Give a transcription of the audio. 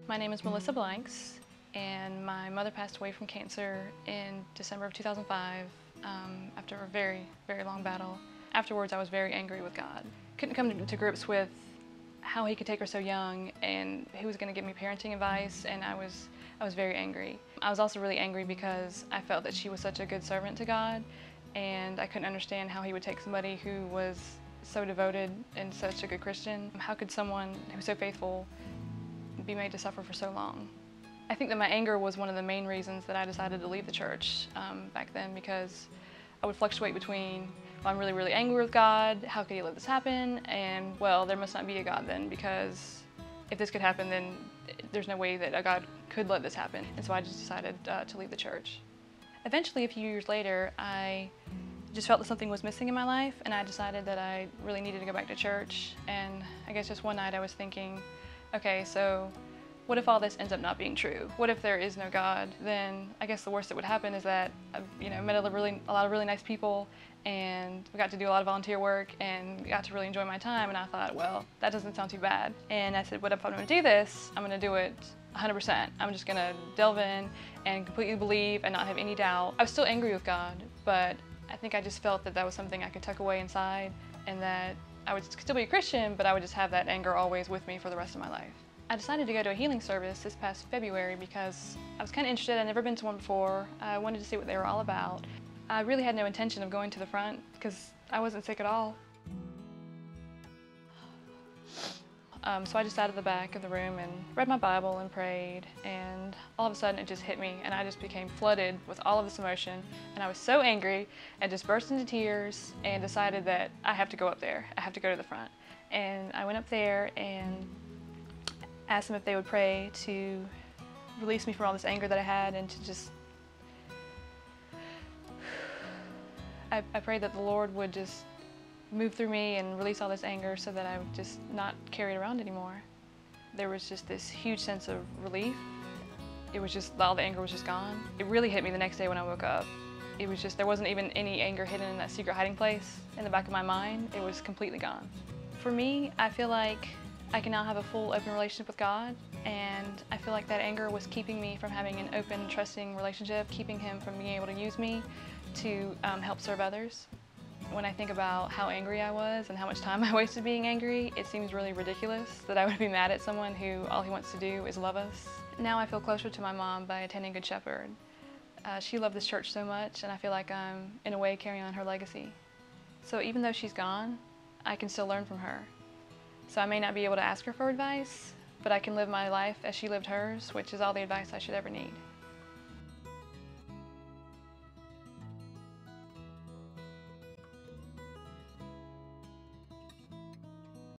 My name is Melissa Blanks, and my mother passed away from cancer in December of 2005 after a very, very long battle. Afterwards, I was very angry with God. Couldn't come to grips with how He could take her so young and who was going to give me parenting advice, and I was very angry. I was also really angry because I felt that she was such a good servant to God, and I couldn't understand how He would take somebody who was so devoted and such a good Christian. How could someone who's so faithful be made to suffer for so long? I think that my anger was one of the main reasons that I decided to leave the church back then, because I would fluctuate between, well, I'm really, really angry with God, how could He let this happen, and, well, there must not be a God then, because if this could happen, then there's no way that a God could let this happen. And so I just decided to leave the church. Eventually, a few years later, I just felt that something was missing in my life, and I decided that I really needed to go back to church. And I guess just one night I was thinking, okay, so what if all this ends up not being true? What if there is no God? Then I guess the worst that would happen is that I met a lot of really nice people, and we got to do a lot of volunteer work and got to really enjoy my time. And I thought, well, that doesn't sound too bad. And I said, what if I'm going to do this? I'm going to do it 100%. I'm just going to delve in and completely believe and not have any doubt. I was still angry with God, but I think I just felt that that was something I could tuck away inside, and that I would still be a Christian, but I would just have that anger always with me for the rest of my life. I decided to go to a healing service this past February because I was kind of interested. I'd never been to one before. I wanted to see what they were all about. I really had no intention of going to the front because I wasn't sick at all. So I just sat at the back of the room and read my Bible and prayed, and all of a sudden it just hit me, and I just became flooded with all of this emotion, and I was so angry and just burst into tears and decided that I have to go up there. I have to go to the front. And I went up there and asked them if they would pray to release me from all this anger that I had, and to just, I prayed that the Lord would just move through me and release all this anger so that I would just not carry it around anymore. There was just this huge sense of relief. It was just, all the anger was just gone. It really hit me the next day when I woke up. It was just, there wasn't even any anger hidden in that secret hiding place in the back of my mind. It was completely gone. For me, I feel like I can now have a full, open relationship with God, and I feel like that anger was keeping me from having an open, trusting relationship, keeping Him from being able to use me to help serve others. When I think about how angry I was and how much time I wasted being angry, it seems really ridiculous that I would be mad at someone who all he wants to do is love us. Now I feel closer to my mom by attending Good Shepherd. She loved this church so much, and I feel like I'm, in a way, carrying on her legacy. So even though she's gone, I can still learn from her. So I may not be able to ask her for advice, but I can live my life as she lived hers, which is all the advice I should ever need.